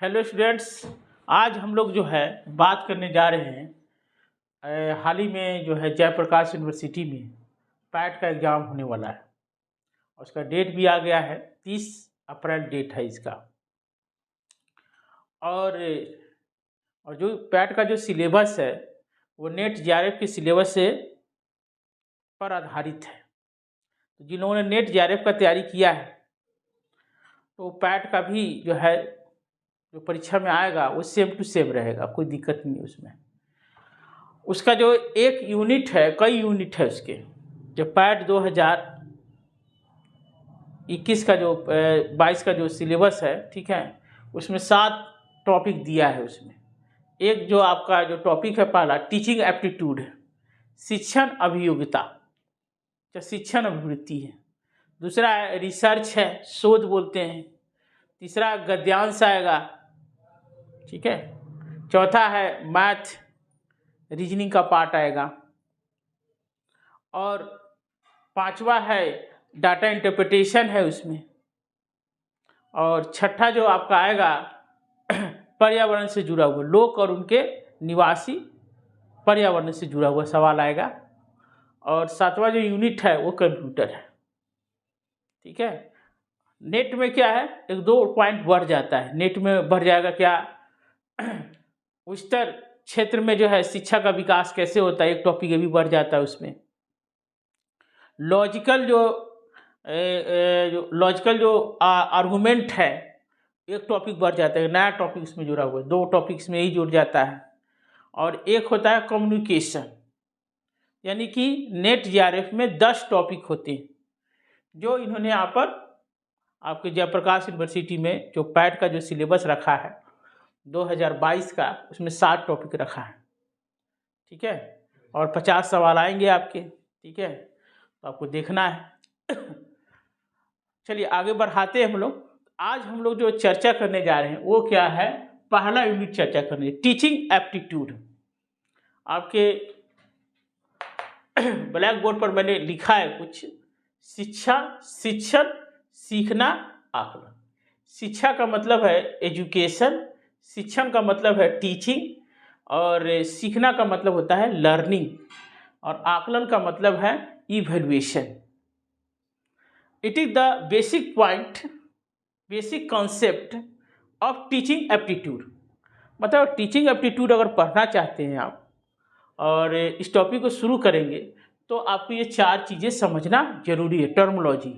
Hello students, आज हम लोग जो है बात करने जा रहे हैं हाल ही में जो है जयप्रकाश यूनिवर्सिटी में पैट का एग्ज़ाम होने वाला है। उसका डेट भी आ गया है, 30 अप्रैल डेट है इसका। और जो पैट का जो सिलेबस है वो नेट जेआरएफ के सिलेबस से पर आधारित है। तो जिन लोगों ने नेट जेआरएफ का तैयारी किया है तो पैट का भी जो है जो परीक्षा में आएगा वो सेम टू सेम रहेगा, कोई दिक्कत नहीं है उसमें। उसका जो एक यूनिट है, कई यूनिट है उसके। जो पैट 2021 का जो 22 का जो सिलेबस है, ठीक है, उसमें 7 टॉपिक दिया है। उसमें एक जो आपका जो टॉपिक है पहला टीचिंग एप्टीट्यूड है, शिक्षण अभियोगिता, जो शिक्षण अभिवृत्ति है। दूसरा है रिसर्च है, शोध बोलते हैं। तीसरा गद्यांश आएगा, ठीक है। चौथा है मैथ रीजनिंग का पार्ट आएगा। और पांचवा है डाटा इंटरप्रिटेशन है उसमें। और छठा जो आपका आएगा पर्यावरण से जुड़ा हुआ, लोक और उनके निवासी पर्यावरण से जुड़ा हुआ सवाल आएगा। और 7वां जो यूनिट है वो कंप्यूटर है, ठीक है। नेट में क्या है, 1-2 पॉइंट बढ़ जाता है। नेट में बढ़ जाएगा क्या, उच्चतर क्षेत्र में जो है शिक्षा का विकास कैसे होता है, एक टॉपिक ये भी बढ़ जाता है उसमें। लॉजिकल जो आर्गुमेंट है, एक टॉपिक बढ़ जाता है, नया टॉपिक इसमें जुड़ा हुआ है। 2 टॉपिक्स में ही जुड़ जाता है। और एक होता है कम्युनिकेशन, यानी कि नेट जेआरएफ में 10 टॉपिक होते हैं जो इन्होंने यहाँ पर आपके जयप्रकाश यूनिवर्सिटी में जो पैट का जो सिलेबस रखा है 2022 का, उसमें 7 टॉपिक रखा है, ठीक है। और 50 सवाल आएंगे आपके, ठीक है। तो आपको देखना है। चलिए आगे बढ़ाते हैं हम लोग। आज हम लोग जो चर्चा करने जा रहे हैं वो क्या है, पहला यूनिट चर्चा करने, टीचिंग एप्टीट्यूड। आपके ब्लैक बोर्ड पर मैंने लिखा है कुछ, शिक्षा, शिक्षण, सीखना, आकलन। शिक्षा का मतलब है एजुकेशन, शिक्षण का मतलब है टीचिंग, और सीखना का मतलब होता है लर्निंग, और आकलन का मतलब है evaluation. It is the basic point, basic concept of teaching aptitude. मतलब टीचिंग एप्टीट्यूड अगर पढ़ना चाहते हैं आप और इस टॉपिक को शुरू करेंगे तो आपको ये 4 चीज़ें समझना जरूरी है, टर्मोलॉजी।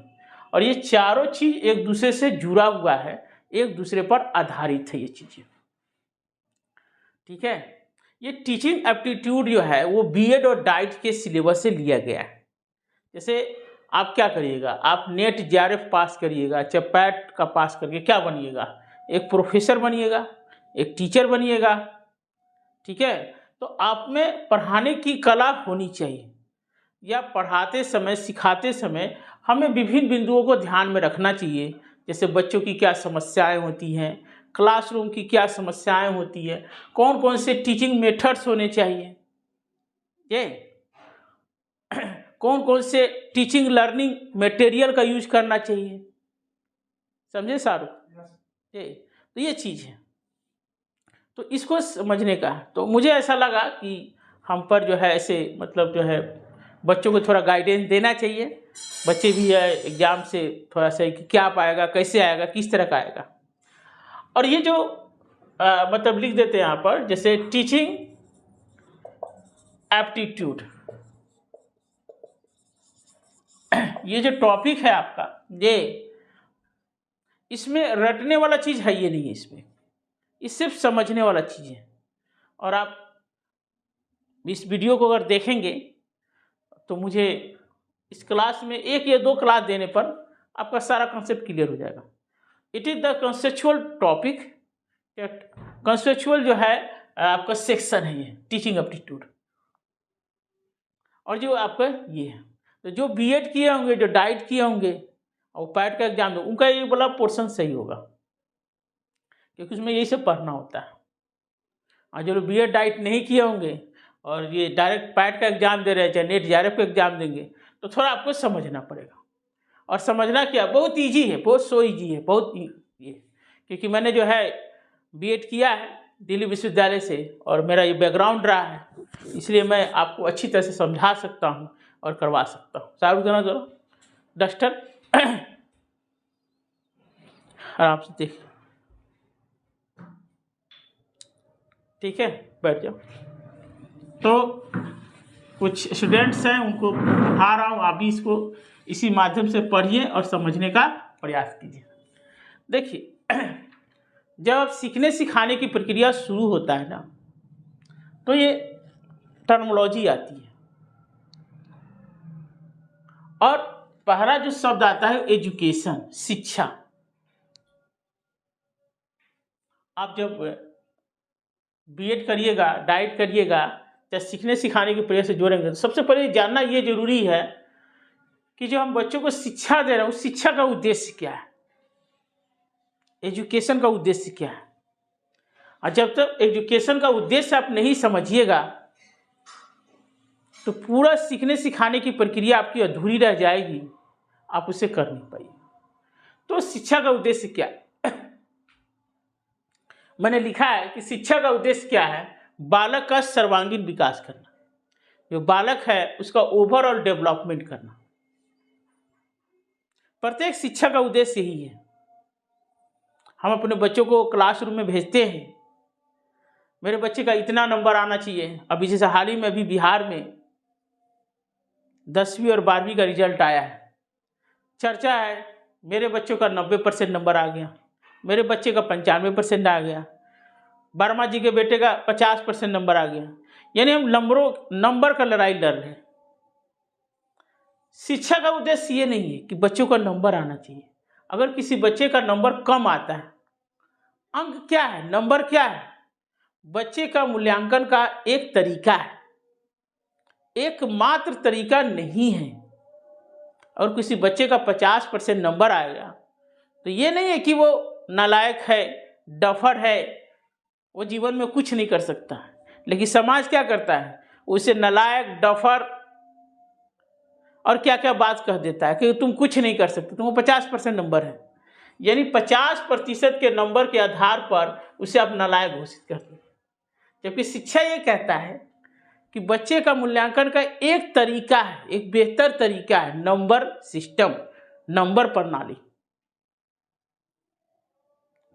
और ये चारों चीज़ एक दूसरे से जुड़ा हुआ है, एक दूसरे पर आधारित है ये चीज़ें, ठीक है। ये टीचिंग एप्टीट्यूड जो है वो बीएड और डाइट के सिलेबस से लिया गया है। जैसे आप क्या करिएगा, आप नेट जेआरएफ पास करिएगा, चाहे पैट का पास करके क्या बनिएगा, एक प्रोफेसर बनिएगा, एक टीचर बनिएगा, ठीक है। तो आप में पढ़ाने की कला होनी चाहिए, या पढ़ाते समय, सिखाते समय हमें विभिन्न बिंदुओं को ध्यान में रखना चाहिए। जैसे बच्चों की क्या समस्याएं होती हैं, क्लासरूम की क्या समस्याएं होती है, कौन कौन से टीचिंग मेथड्स होने चाहिए, ये कौन कौन से टीचिंग लर्निंग मटेरियल का यूज करना चाहिए, समझे शाहरुख? तो ये चीज़ है, तो इसको समझने का। तो मुझे ऐसा लगा कि हम पर जो है ऐसे मतलब जो है बच्चों को थोड़ा गाइडेंस देना चाहिए। बच्चे भी है एग्ज़ाम से थोड़ा सा कि क्या पाएगा, कैसे आएगा, किस तरह का आएगा। और ये जो मतलब लिख देते हैं यहाँ पर, जैसे टीचिंग एप्टीट्यूड, ये जो टॉपिक है आपका, ये इसमें रटने वाला चीज़ है ये नहीं है, इसमें ये सिर्फ समझने वाला चीज़ है। और आप इस वीडियो को अगर देखेंगे तो मुझे इस क्लास में 1 या 2 क्लास देने पर आपका सारा कॉन्सेप्ट क्लियर हो जाएगा। It is the conceptual topic, conceptual जो है आपका सेक्शन है ये टीचिंग एप्टीट्यूड। और जो आपका ये है, तो जो बीएड किए होंगे, जो डाइट किए होंगे और पैट का एग्जाम, उनका ये वाला पोर्शन सही होगा, क्योंकि उसमें यही सब पढ़ना होता है। और जो बीएड डाइट नहीं किए होंगे और ये डायरेक्ट पैट का एग्जाम दे रहे हैं, चाहे नेट जेआरएफ का एग्जाम देंगे, तो थोड़ा आपको समझना पड़ेगा। और समझना क्या, बहुत ईजी है, बहुत ईजी है, बहुत ये। क्योंकि मैंने जो है बीएड किया है दिल्ली विश्वविद्यालय से और मेरा ये बैकग्राउंड रहा है, इसलिए मैं आपको अच्छी तरह से समझा सकता हूँ और करवा सकता हूँ। सारू देना जरा डस्टर आराम से देख, ठीक है, बैठ जाओ। तो कुछ स्टूडेंट्स हैं उनको पढ़ा रहा हूँ, आप भी इसको इसी माध्यम से पढ़िए और समझने का प्रयास कीजिए। देखिए, जब सीखने सिखाने की प्रक्रिया शुरू होता है ना, तो ये टर्मिनोलॉजी आती है और पहला जो शब्द आता है एजुकेशन, शिक्षा। आप जब बीएड करिएगा, डाइट करिएगा या सीखने सिखाने की प्रक्रिया से जोड़ेंगे, तो सबसे पहले जानना ये जरूरी है कि जो हम बच्चों को शिक्षा दे रहे हैं उस शिक्षा का उद्देश्य क्या है, एजुकेशन का उद्देश्य क्या है। और जब तक एजुकेशन का उद्देश्य आप नहीं समझिएगा तो पूरा सीखने सिखाने की प्रक्रिया आपकी अधूरी रह जाएगी, आप उसे कर नहीं पाइए। तो शिक्षा का उद्देश्य क्या है? मैंने लिखा है कि शिक्षा का उद्देश्य क्या है, बालक का सर्वांगीण विकास करना, जो बालक है उसका ओवरऑल डेवलपमेंट करना। प्रत्येक शिक्षा का उद्देश्य यही है। हम अपने बच्चों को क्लासरूम में भेजते हैं, मेरे बच्चे का इतना नंबर आना चाहिए। अभी जैसे हाल ही में अभी बिहार में 10वीं और 12वीं का रिजल्ट आया है, चर्चा है मेरे बच्चों का 90% नंबर आ गया, मेरे बच्चे का 95% आ गया, वर्मा जी के बेटे का 50% नंबर आ गया। यानी हम नंबर का लड़ाई लड़ रहे हैं। शिक्षा का उद्देश्य ये नहीं है कि बच्चों का नंबर आना चाहिए। अगर किसी बच्चे का नंबर कम आता है, अंक क्या है, नंबर क्या है, बच्चे का मूल्यांकन का एक तरीका है, एकमात्र तरीका नहीं है। और किसी बच्चे का 50% नंबर आएगा तो ये नहीं है कि वो नालायक है, डफर है, वो जीवन में कुछ नहीं कर सकता। लेकिन समाज क्या करता है, उसे नालायक, डफर और क्या क्या बात कह देता है कि तुम कुछ नहीं कर सकते, तुम्हें 50% नंबर है। यानी 50% के नंबर के आधार पर उसे आप नालायक घोषित करते हैं। जबकि शिक्षा ये कहता है कि बच्चे का मूल्यांकन का एक तरीका है, एक बेहतर तरीका है, नंबर सिस्टम, नंबर प्रणाली।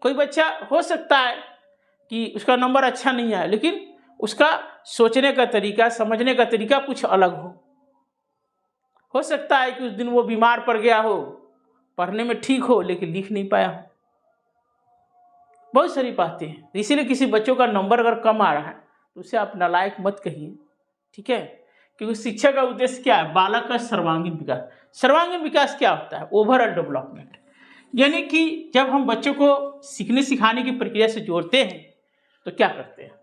कोई बच्चा हो सकता है कि उसका नंबर अच्छा नहीं आए, लेकिन उसका सोचने का तरीका, समझने का तरीका कुछ अलग हो सकता है कि उस दिन वो बीमार पड़ गया हो, पढ़ने में ठीक हो लेकिन लिख नहीं पाया हो। बहुत सारी बातें हैं। इसीलिए किसी बच्चों का नंबर अगर कम आ रहा है तो उसे आप नालायक मत कहिए, ठीक है। क्योंकि शिक्षा का उद्देश्य क्या है, बालक का सर्वांगीण विकास। सर्वांगीण विकास क्या होता है, ओवरऑल डेवलपमेंट। यानी कि जब हम बच्चों को सीखने सिखाने की प्रक्रिया से जोड़ते हैं तो क्या करते हैं,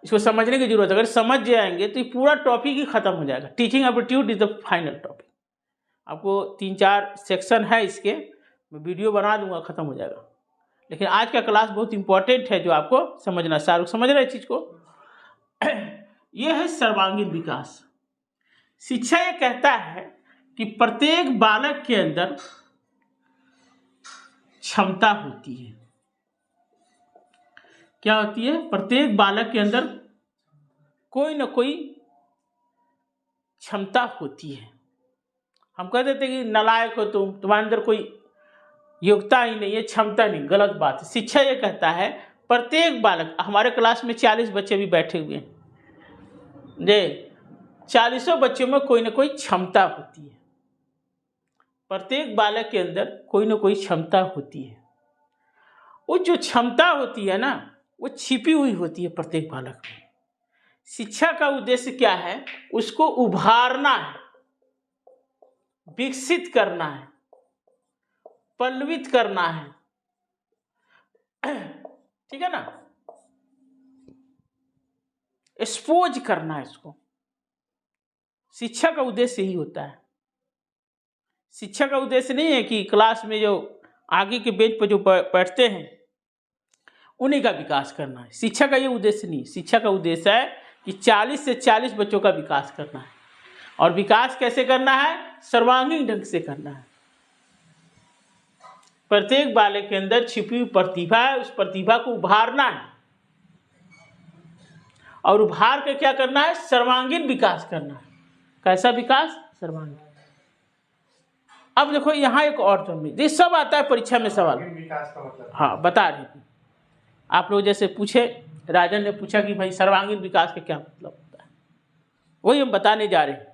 इसको समझने की जरूरत है। अगर समझ जाएंगे तो ये पूरा टॉपिक ही खत्म हो जाएगा। Teaching aptitude is the final topic. आपको 3-4 सेक्शन है इसके, मैं वीडियो बना दूंगा, खत्म हो जाएगा। लेकिन आज का क्लास बहुत इंपॉर्टेंट है जो आपको समझना। शाहरुख समझ रहे इस चीज को? यह है सर्वांगीण विकास। शिक्षा ये कहता है कि प्रत्येक बालक के अंदर क्षमता होती है। क्या होती है? प्रत्येक बालक के अंदर कोई ना कोई क्षमता होती है। हम कह देते कि नालायक हो तुम, तुम्हारे अंदर कोई योग्यता ही नहीं है, क्षमता नहीं, गलत बात है। शिक्षा ये कहता है प्रत्येक बालक, हमारे क्लास में 40 बच्चे भी बैठे हुए हैं, जे 40 बच्चों में कोई ना कोई क्षमता होती है। प्रत्येक बालक के अंदर कोई ना कोई क्षमता होती है। वो जो क्षमता होती है ना, वो छिपी हुई होती है प्रत्येक बालक में। शिक्षा का उद्देश्य क्या है, उसको उभारना है, विकसित करना है, पल्लवित करना है, ठीक है ना, एक्सपोज करना है इसको। शिक्षा का उद्देश्य यही होता है। शिक्षा का उद्देश्य नहीं है कि क्लास में जो आगे के बेंच पर जो बैठते हैं उन्हीं का विकास करना है। शिक्षा का ये उद्देश्य नहीं। शिक्षा का उद्देश्य है कि 40 से 40 बच्चों का विकास करना है। और विकास कैसे करना है? सर्वांगीण ढंग से करना है। प्रत्येक बालक के अंदर छिपी हुई प्रतिभा है, उस प्रतिभा को उभारना है और उभार के क्या करना है, सर्वांगीण विकास करना है। कैसा विकास, सर्वांगीण। अब देखो यहाँ एक और टर्म, ये सब आता है परीक्षा में सवाल। विकास का मतलब, हाँ बता रहे हैं आप लोग, जैसे पूछे राजन ने पूछा कि भाई सर्वांगीण विकास का क्या मतलब होता है, वही हम बताने जा रहे हैं।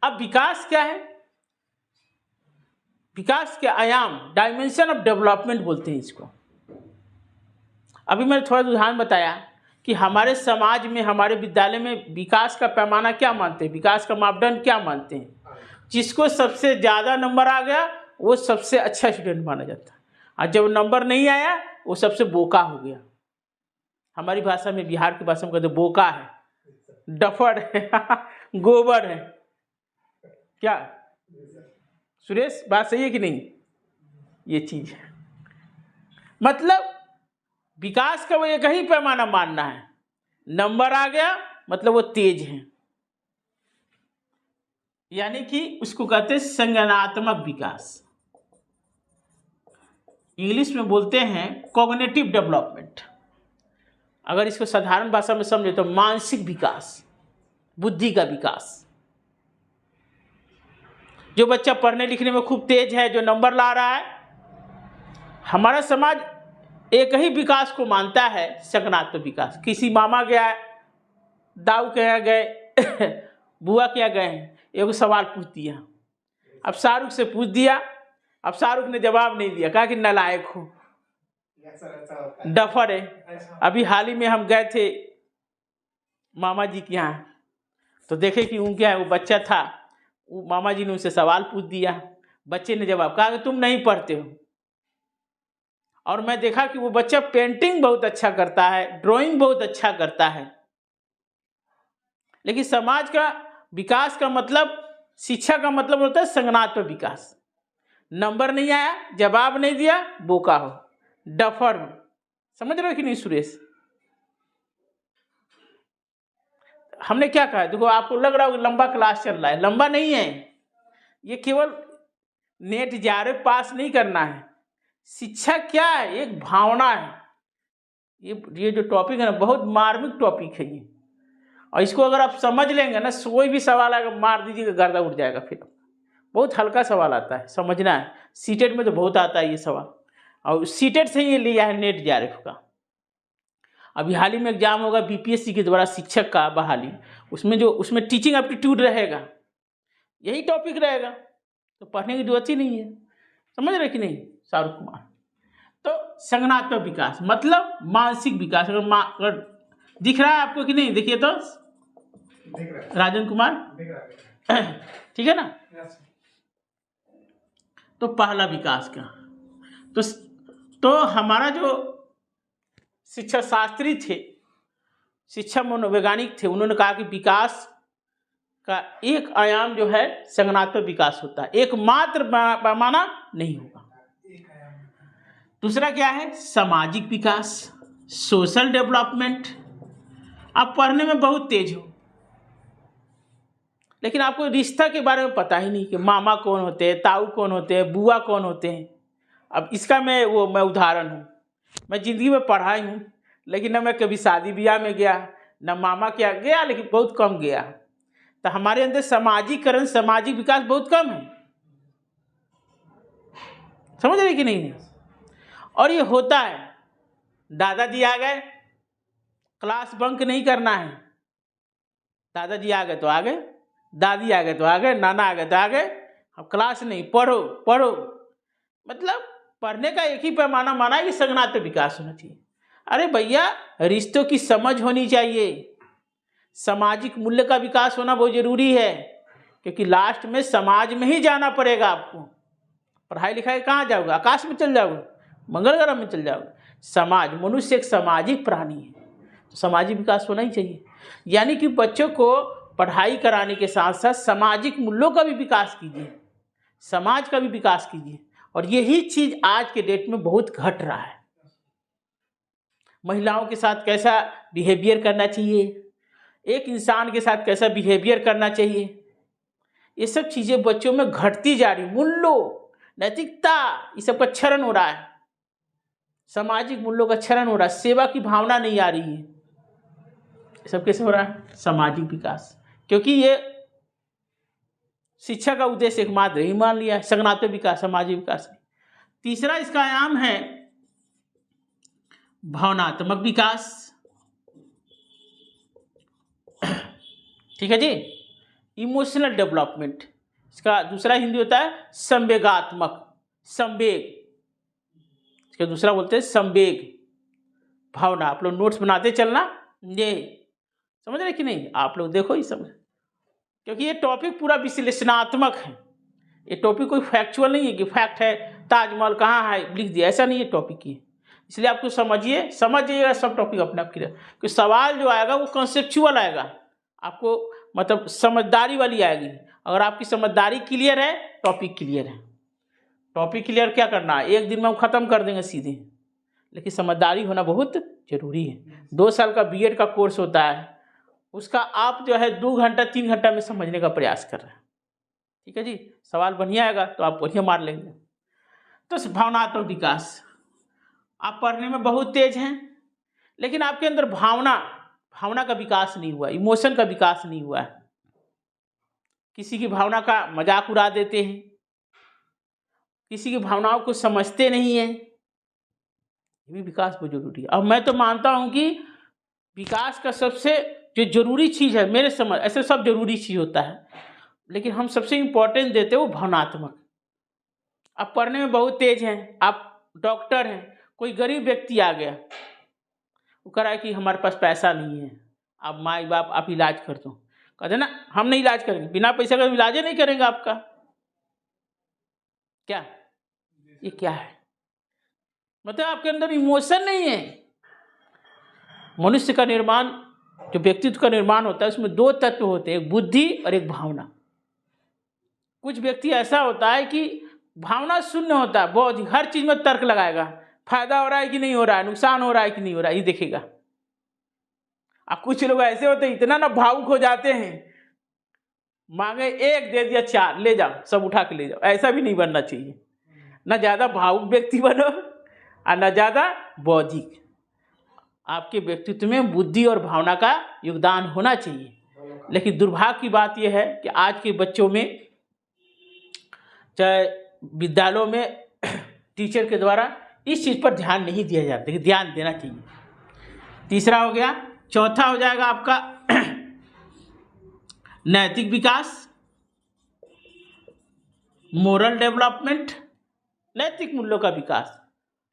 अब विकास क्या है, विकास के आयाम, डायमेंशन ऑफ डेवलपमेंट बोलते हैं इसको। अभी मैंने थोड़ा उदाहरण बताया कि हमारे समाज में, हमारे विद्यालय में विकास का पैमाना क्या मानते हैं, विकास का मापदंड क्या मानते हैं। जिसको सबसे ज़्यादा नंबर आ गया वो सबसे अच्छा स्टूडेंट माना जाता है, और जब नंबर नहीं आया वो सबसे बोका हो गया। हमारी भाषा में, बिहार की भाषा में कहते बोका है, डफर है, गोबर है। क्या सुरेश, बात सही है कि नहीं? ये चीज है, मतलब विकास का वो एक ही पैमाना मानना है, नंबर आ गया मतलब वो तेज है, यानी कि उसको कहते हैं संज्ञानात्मक विकास। इंग्लिश में बोलते हैं कॉग्निटिव डेवलपमेंट। अगर इसको साधारण भाषा में समझे तो मानसिक विकास, बुद्धि का विकास। जो बच्चा पढ़ने लिखने में खूब तेज है, जो नंबर ला रहा है, हमारा समाज एक ही विकास को मानता है, संज्ञानात्मक विकास। किसी मामा गया, दाऊ के यहाँ गए, बुआ के यहाँ गए, एक सवाल पूछ दिया, अब शाहरुख से पूछ दिया, अब शाहरुख ने जवाब नहीं दिया, कहा कि नालायक हो, डफर है। अभी हाल ही में हम गए थे मामा जी के यहाँ, तो देखे कि उनके यहाँ वो बच्चा था, वो मामा जी ने उनसे सवाल पूछ दिया, बच्चे ने जवाब कहा कि तुम नहीं पढ़ते हो। और मैं देखा कि वो बच्चा पेंटिंग बहुत अच्छा करता है, ड्राइंग बहुत अच्छा करता है। लेकिन समाज का विकास का मतलब, शिक्षा का मतलब होता है संज्ञानात्मक विकास। नंबर नहीं आया, जवाब नहीं दिया, बोका हो, डफर हो। समझ रहे हो कि नहीं सुरेश? हमने क्या कहा, देखो आपको लग रहा है लंबा क्लास चल रहा है, लंबा नहीं है, ये केवल नेट जारे पास नहीं करना है। शिक्षा क्या है, एक भावना है। ये जो टॉपिक है ना, बहुत मार्मिक टॉपिक है ये, और इसको अगर आप समझ लेंगे ना, कोई भी सवाल आएगा मार दीजिएगा, गर्दा उठ जाएगा। फिर बहुत हल्का सवाल आता है, समझना है। सीटेट में तो बहुत आता है ये सवाल, और सीटेट से ये लिया है नेट जेआरएफ का। अभी हाल ही में एग्जाम होगा बीपीएससी के द्वारा, शिक्षक का बहाली, उसमें टीचिंग एप्टीट्यूड रहेगा, यही टॉपिक रहेगा, तो पढ़ने की जरूरत ही नहीं है। समझ रहे कि नहीं शाहरुख कुमार? तो संज्ञानात्मक विकास मतलब मानसिक विकास। अगर दिख रहा है आपको कि नहीं, देखिए तो राजन कुमार, ठीक है ना? तो पहला विकास का, तो हमारा जो शिक्षा शास्त्री थे, शिक्षा मनोवैज्ञानिक थे, उन्होंने कहा कि विकास का एक आयाम जो है संज्ञानात्मक विकास होता है, एकमात्र पैमाना नहीं होगा। दूसरा क्या है, सामाजिक विकास, सोशल डेवलपमेंट। आप पढ़ने में बहुत तेज हो, लेकिन आपको रिश्ता के बारे में पता ही नहीं कि मामा कौन होते हैं, ताऊ कौन होते हैं, बुआ कौन होते हैं। अब इसका मैं उदाहरण हूँ। मैं जिंदगी में पढ़ा ही हूँ, लेकिन न मैं कभी शादी ब्याह में गया, न मामा क्या गया, लेकिन बहुत कम गया। तो हमारे अंदर सामाजिकरण, सामाजिक विकास बहुत कम है। समझ रहे कि नहीं? और ये होता है, दादाजी आ गए, क्लास बंक नहीं करना है। दादाजी आ गए तो आ गए, दादी आ गए तो आ गए, नाना आ गए तो आ गए, अब क्लास नहीं, पढ़ो पढ़ो। मतलब पढ़ने का एक ही पैमाना माना है कि संज्ञानात्मक विकास होना चाहिए। अरे भैया, रिश्तों की समझ होनी चाहिए, सामाजिक मूल्य का विकास होना बहुत जरूरी है, क्योंकि लास्ट में समाज में ही जाना पड़ेगा आपको। पढ़ाई लिखाई कहाँ जाओगे, आकाश में चल जाओगे, मंगल ग्रह में चल जाओगे? समाज, मनुष्य एक सामाजिक प्राणी है, तो सामाजिक विकास होना ही चाहिए। यानी कि बच्चों को पढ़ाई कराने के साथ साथ सामाजिक मूल्यों का भी विकास कीजिए, समाज का भी विकास कीजिए। और यही चीज आज के डेट में बहुत घट रहा है। महिलाओं के साथ कैसा बिहेवियर करना चाहिए, एक इंसान के साथ कैसा बिहेवियर करना चाहिए, ये सब चीज़ें बच्चों में घटती जा रही, मूल्यों, नैतिकता, ये सब का क्षरण हो रहा है, सामाजिक मूल्यों का क्षरण हो रहा है, सेवा की भावना नहीं आ रही है। ये सब कैसे हो रहा है? सामाजिक विकास, क्योंकि ये शिक्षा का उद्देश्य एकमात्र ही मान लिया है, संज्ञानात्मक विकास, सामाजिक विकास। तीसरा इसका आयाम है भावनात्मक विकास। ठीक है जी, इमोशनल डेवलपमेंट। इसका दूसरा हिंदी होता है संवेगात्मक, संवेग, इसका दूसरा बोलते हैं संवेग भावना। आप लोग नोट्स बनाते चलना, ये समझ रहे कि नहीं? आप लोग देखो ये समझ, क्योंकि ये टॉपिक पूरा विश्लेषणात्मक है। ये टॉपिक कोई फैक्चुअल नहीं है कि फैक्ट है ताजमहल कहाँ है लिख दिया, ऐसा नहीं है टॉपिक की। इसलिए आपको समझिए, समझिएगा सब टॉपिक अपने आप क्लियर, क्योंकि सवाल जो आएगा वो कॉन्सेप्चुअल आएगा, आपको मतलब समझदारी वाली आएगी। अगर आपकी समझदारी क्लियर है, टॉपिक क्लियर है। टॉपिक क्लियर क्या करना है, एक दिन में हम ख़त्म कर देंगे सीधे, लेकिन समझदारी होना बहुत जरूरी है। 2 साल का बीएड का कोर्स होता है, उसका आप जो है 2 घंटा 3 घंटा में समझने का प्रयास कर रहे हैं। ठीक है जी, सवाल बढ़िया आएगा तो आप बढ़िया मार लेंगे। तो भावनात्मक विकास, आप पढ़ने में बहुत तेज हैं, लेकिन आपके अंदर भावना का विकास नहीं हुआ, इमोशन का विकास नहीं हुआ है। किसी की भावना का मजाक उड़ा देते हैं, किसी की भावनाओं को समझते नहीं हैं, ये भी विकास बहुत जरूरी है। अब मैं तो मानता हूं कि विकास का सबसे जो जरूरी चीज़ है, मेरे समझ ऐसे सब जरूरी चीज़ होता है, लेकिन हम सबसे इम्पोर्टेंट देते हैं वो भावनात्मक। आप पढ़ने में बहुत तेज हैं, आप डॉक्टर हैं, कोई गरीब व्यक्ति आ गया, वो कह रहा है कि हमारे पास पैसा नहीं है, आप माँ बाप आप इलाज कर दो, कहते ना हम नहीं इलाज करेंगे, बिना पैसा का इलाज नहीं करेंगे आपका। क्या ये क्या है? मतलब आपके अंदर इमोशन नहीं है। मनुष्य का निर्माण, जो व्यक्तित्व का निर्माण होता है, उसमें 2 तत्व होते हैं, एक बुद्धि और एक भावना। कुछ व्यक्ति ऐसा होता है कि भावना शून्य होता है, बहुत ही हर चीज में तर्क लगाएगा, फायदा हो रहा है कि नहीं हो रहा है, नुकसान हो रहा है कि नहीं हो रहा है, ये देखेगा। अब कुछ लोग ऐसे होते हैं इतना ना भावुक हो जाते हैं, मांगे 1 दे दिया 4 ले जाओ, सब उठा के ले जाओ। ऐसा भी नहीं बनना चाहिए, ना ज्यादा भावुक व्यक्ति बनो और ना ज्यादा बौद्धिक। आपके व्यक्तित्व में बुद्धि और भावना का योगदान होना चाहिए। लेकिन दुर्भाग्य की बात यह है कि आज के बच्चों में, चाहे विद्यालयों में टीचर के द्वारा इस चीज़ पर ध्यान नहीं दिया जाता, लेकिन ध्यान देना चाहिए। तीसरा हो गया। चौथा हो जाएगा आपका नैतिक विकास, मोरल डेवलपमेंट, नैतिक मूल्यों का विकास।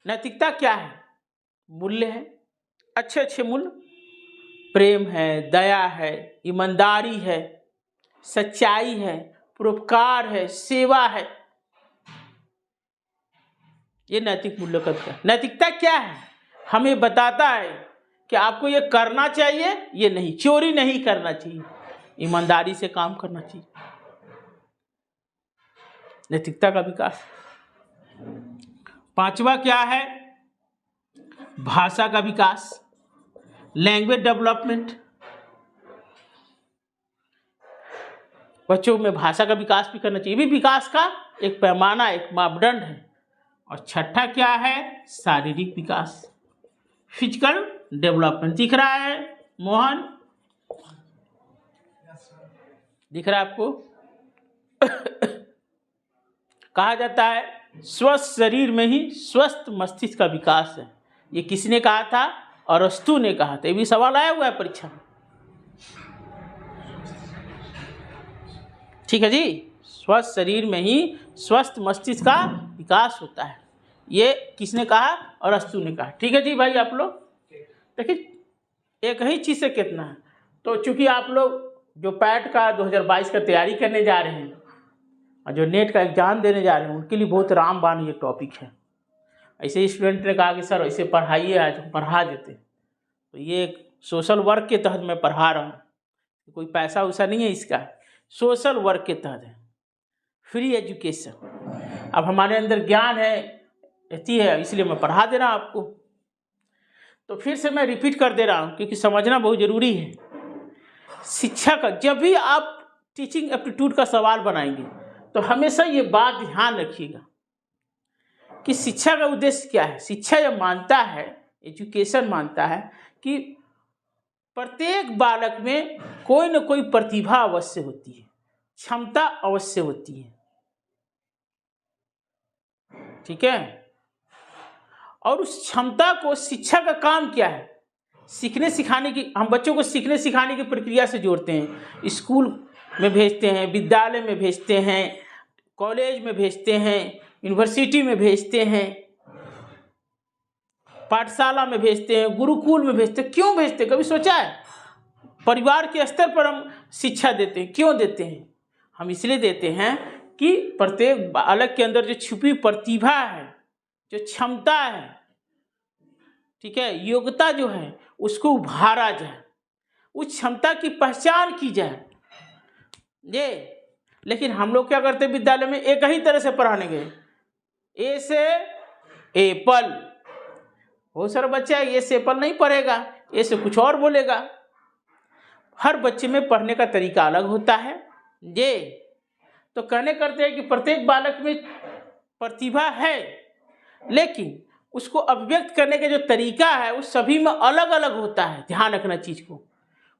नैतिकता क्या है? मूल्य है, अच्छे अच्छे मूल्य, प्रेम है, दया है, ईमानदारी है, सच्चाई है, परोपकार है, सेवा है, ये नैतिक मूल्यों का विकास। नैतिकता क्या है? हमें बताता है कि आपको ये करना चाहिए, ये नहीं, चोरी नहीं करना चाहिए, ईमानदारी से काम करना चाहिए, नैतिकता का विकास। 5वां क्या है? भाषा का विकास, लैंग्वेज डेवलपमेंट। बच्चों में भाषा का विकास भी करना चाहिए, ये भी विकास का एक पैमाना, एक मापदंड है। और छठा क्या है? शारीरिक विकास, फिजिकल डेवलपमेंट। दिख रहा है मोहन? दिख रहा है आपको? कहा जाता है स्वस्थ शरीर में ही स्वस्थ मस्तिष्क का विकास है। ये किसने कहा था? अरस्तु ने कहा था। ये भी सवाल आया हुआ है परीक्षा में। ठीक है जी, स्वस्थ शरीर में ही स्वस्थ मस्तिष्क का विकास होता है। ये किसने कहा? अरस्तु ने कहा। ठीक है जी भाई, आप लोग देखिए एक ही चीज़ से कितना है। तो चूंकि आप लोग जो पैट का 2022 का तैयारी करने जा रहे हैं और जो नेट का एग्जाम देने जा रहे हैं, उनके लिए बहुत रामबाण ये टॉपिक है। ऐसे स्टूडेंट ने कहा कि सर ऐसे पढ़ाइए, आज हम पढ़ा देते। तो ये एक सोशल वर्क के तहत मैं पढ़ा रहा हूँ, कोई पैसा वैसा नहीं है इसका, सोशल वर्क के तहत है, फ्री एजुकेशन। अब हमारे अंदर ज्ञान है, रहती है, इसलिए मैं पढ़ा दे रहा हूँ आपको। तो फिर से मैं रिपीट कर दे रहा हूँ क्योंकि समझना बहुत ज़रूरी है। शिक्षा का जब भी आप टीचिंग एप्टीट्यूड का सवाल बनाएंगे तो हमेशा ये बात ध्यान रखिएगा कि शिक्षा का उद्देश्य क्या है। शिक्षा यह मानता है, एजुकेशन मानता है कि प्रत्येक बालक में कोई न कोई प्रतिभा अवश्य होती है, क्षमता अवश्य होती है, ठीक है। और उस क्षमता को, शिक्षा का काम क्या है, सीखने सिखाने की, हम बच्चों को सीखने सिखाने की प्रक्रिया से जोड़ते हैं। स्कूल में भेजते हैं, विद्यालय में भेजते हैं, कॉलेज में भेजते हैं, यूनिवर्सिटी में भेजते हैं, पाठशाला में भेजते हैं, गुरुकुल में भेजते हैं। क्यों भेजते हैं, कभी सोचा है? परिवार के स्तर पर हम शिक्षा देते हैं। क्यों देते हैं? हम इसलिए देते हैं कि प्रत्येक बालक के अंदर जो छुपी प्रतिभा है, जो क्षमता है, ठीक है, योग्यता जो है, उसको उभारा जाए, उस क्षमता की पहचान की जाए ये। लेकिन हम लोग क्या करते हैं, विद्यालय में एक ही तरह से पढ़ाने गए, ए से एप्पल। बहुत सारा बच्चा ए से एप्पल नहीं पढ़ेगा, ए से कुछ और बोलेगा। हर बच्चे में पढ़ने का तरीका अलग होता है ये। तो कहने करते हैं कि प्रत्येक बालक में प्रतिभा है, लेकिन उसको अभिव्यक्त करने का जो तरीका है वो सभी में अलग अलग होता है। ध्यान रखना चीज को।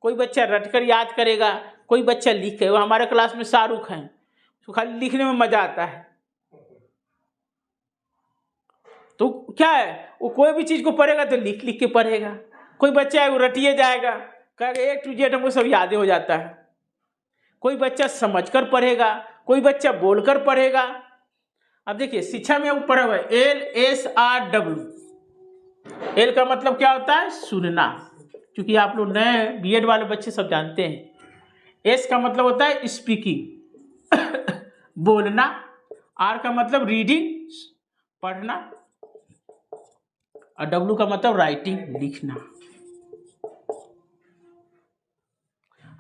कोई बच्चा रटकर याद करेगा, कोई बच्चा लिख के। हमारे क्लास में शाहरुख हैं, उसको खाली लिखने में मजा आता है। तो क्या है, वो कोई भी चीज को पढ़ेगा तो लिख लिख के पढ़ेगा। कोई बच्चा है वो रटिए जाएगा, कहेगा ए टू जेड हमको सब याद हो जाता है। कोई बच्चा समझकर पढ़ेगा, कोई बच्चा बोलकर पढ़ेगा। अब देखिए शिक्षा में वो पढ़ा हुआ है LSRW। एल का मतलब क्या होता है, सुनना, क्योंकि आप लोग नए बीएड वाले बच्चे सब जानते हैं। एस का मतलब होता है स्पीकिंग बोलना। आर का मतलब रीडिंग, पढ़ना। और डब्ल्यू का मतलब राइटिंग, लिखना।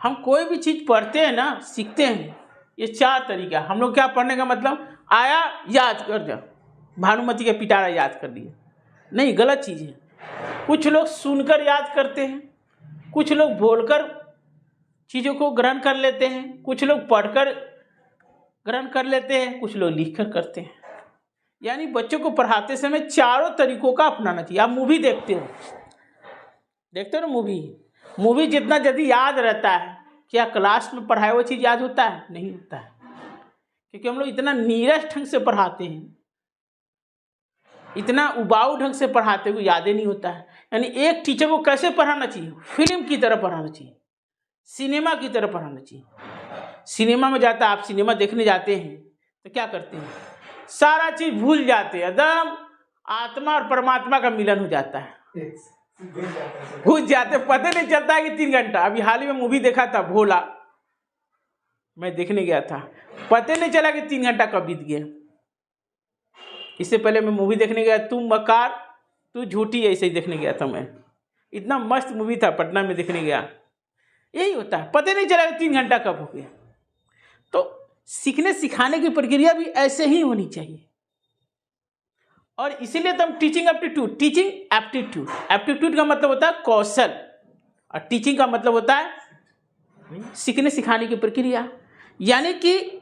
हम कोई भी चीज पढ़ते हैं ना, सीखते हैं, ये 4 तरीका। हम लोग क्या पढ़ने का मतलब, आया याद कर दिया, भानुमति का पिटारा याद कर दिया, नहीं, गलत चीज है। कुछ लोग सुनकर याद करते हैं, कुछ लोग बोलकर चीजों को ग्रहण कर लेते हैं, कुछ लोग पढ़कर ग्रहण कर लेते हैं, कुछ लोग लिखकर करते हैं। यानी बच्चों को पढ़ाते समय चारों तरीकों का अपनाना चाहिए। आप मूवी देखते हो ना, मूवी जितना जल्दी याद रहता है, क्या क्लास में पढ़ाया हुआ चीज याद होता है? नहीं होता है, क्योंकि हम लोग इतना नीरस ढंग से पढ़ाते हैं, इतना उबाऊ ढंग से पढ़ाते हुए याद ही नहीं होता है। यानी एक टीचर को कैसे पढ़ाना चाहिए, फिल्म की तरह पढ़ाना चाहिए, सिनेमा की तरह पढ़ाना चाहिए। सिनेमा में जाता, आप सिनेमा देखने जाते हैं तो क्या करते हैं, सारा चीज भूल जाते हैं, एकदम आत्मा और परमात्मा का मिलन हो जाता है, भूल जाते, पता नहीं चलता है कि 3 घंटा। अभी हाल ही में मूवी देखा था भोला, मैं देखने गया था, पता नहीं चला कि 3 घंटा कब बीत गया। इससे पहले मैं मूवी देखने गया, तुम मकार तू झूठी, ऐसे ही देखने गया था मैं। इतना मस्त मूवी था, पटना में देखने गया। यही होता है, पता नहीं चला कि 3 घंटा कब हो गया। तो सीखने सिखाने की प्रक्रिया भी ऐसे ही होनी चाहिए। और इसीलिए तो हम टीचिंग एप्टीट्यूड का मतलब होता है कौशल, और टीचिंग का मतलब होता है सीखने सिखाने की प्रक्रिया। यानी कि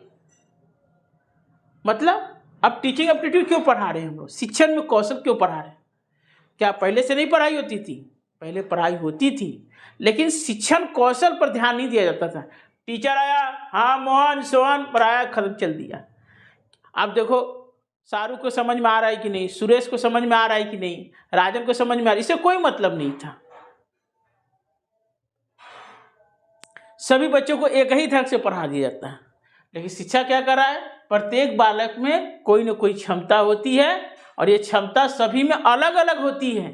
मतलब अब टीचिंग एप्टीट्यूड क्यों पढ़ा रहे हैं हम लोग, शिक्षण में कौशल क्यों पढ़ा रहे हैं? क्या पहले से नहीं पढ़ाई होती थी? पहले पढ़ाई होती थी, लेकिन शिक्षण कौशल पर ध्यान नहीं दिया जाता था। टीचर आया, हाँ मोहन सोहन पढ़ाया, खत्म, चल दिया। आप देखो शाहरुख को समझ में आ रहा है कि नहीं, सुरेश को समझ में आ रहा है कि नहीं, राजन को समझ में आ रहा है, इससे कोई मतलब नहीं था। सभी बच्चों को एक ही ढंग से पढ़ा दिया जाता है। लेकिन शिक्षा क्या कर रहा है, प्रत्येक बालक में कोई न कोई क्षमता होती है, और ये क्षमता सभी में अलग अलग होती है।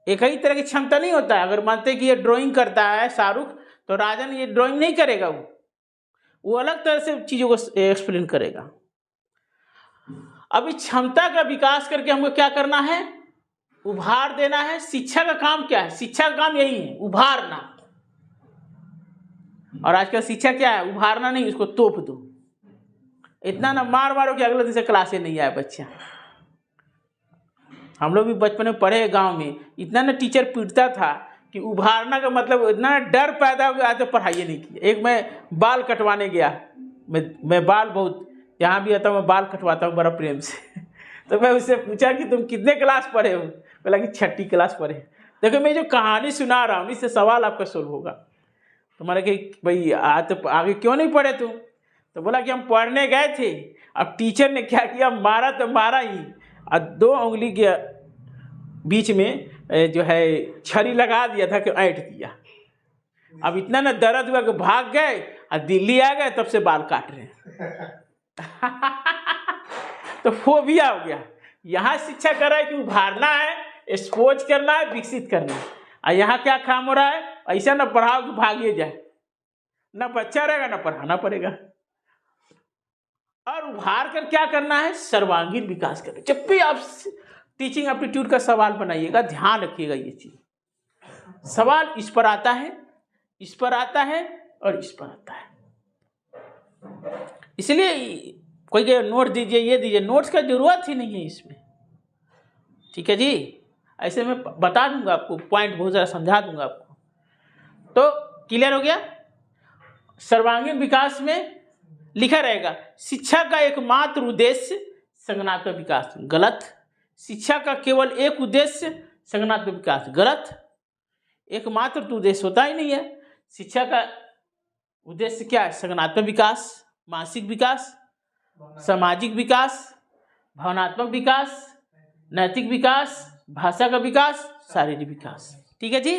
एक ही तरह की क्षमता नहीं होता है। अगर मानते कि ये ड्राइंग करता है शाहरुख, तो राजन ये ड्राइंग नहीं करेगा, वो अलग तरह से चीजों को एक्सप्लेन करेगा। अब इस क्षमता का विकास करके हमको क्या करना है, उभार देना है। शिक्षा का काम क्या है, शिक्षा का काम यही है, उभारना। और आजकल शिक्षा क्या है, उभारना नहीं, उसको तोप दो। इतना ना मार मारो कि अगले दिन से क्लासे नहीं आए बच्चा। हम लोग भी बचपन में पढ़े गांव में, इतना ना टीचर पीटता था कि उभारना का मतलब इतना डर पैदा हो गया तो पढ़ाई नहीं की। एक मैं बाल कटवाने गया, मैं बाल बहुत जहाँ भी आता हूँ मैं बाल कटवाता हूँ बड़ा प्रेम से तो मैं उससे पूछा कि तुम कितने क्लास पढ़े हो, बोला कि 6ठी क्लास पढ़े। देखो मैं जो कहानी सुना रहा हूँ इससे सवाल आपका सोल्व होगा। तुम्हारा कि भाई आज तो आगे क्यों नहीं पढ़े तुम, तो बोला कि हम पढ़ने गए थे, अब टीचर ने क्या किया, मारा तो मारा ही, और 2 उंगली के बीच में जो है छड़ी लगा दिया था कि ऐंठ दिया। अब इतना ना दर्द हुआ कि भाग गए और दिल्ली आ गए, तब से बाल काट रहे हैं तो फोबिया हो गया। यहाँ शिक्षा कर रहा है कि उभारना है, एक्सपोज करना है, विकसित करना है, और यहाँ क्या काम हो रहा है, ऐसा ना पढ़ाओ कि भागिए जाए, ना बच्चा रहेगा ना पढ़ाना पड़ेगा। और उभार कर क्या करना है, सर्वांगीण विकास करना। जब भी आप टीचिंग एप्टीट्यूड का सवाल बनाइएगा ध्यान रखिएगा ये चीज, सवाल इस पर आता है, इस पर आता है और इस पर आता है। इसलिए कोई के नोट दीजिए, ये दीजिए, नोट्स का जरूरत ही नहीं है इसमें, ठीक है जी। ऐसे मैं बता दूंगा आपको, पॉइंट बहुत ज़्यादा समझा दूंगा आपको। तो क्लियर हो गया। सर्वांगीण विकास में लिखा रहेगा शिक्षा का एकमात्र उद्देश्य संज्ञानात्मक विकास, गलत। शिक्षा का केवल एक उद्देश्य संज्ञानात्मक विकास, गलत। एकमात्र तो उद्देश्य होता ही नहीं है। शिक्षा का उद्देश्य क्या है, संज्ञानात्मक विकास, मानसिक विकास, सामाजिक विकास, भावनात्मक विकास, नैतिक विकास, भाषा का विकास, शारीरिक विकास, ठीक है जी।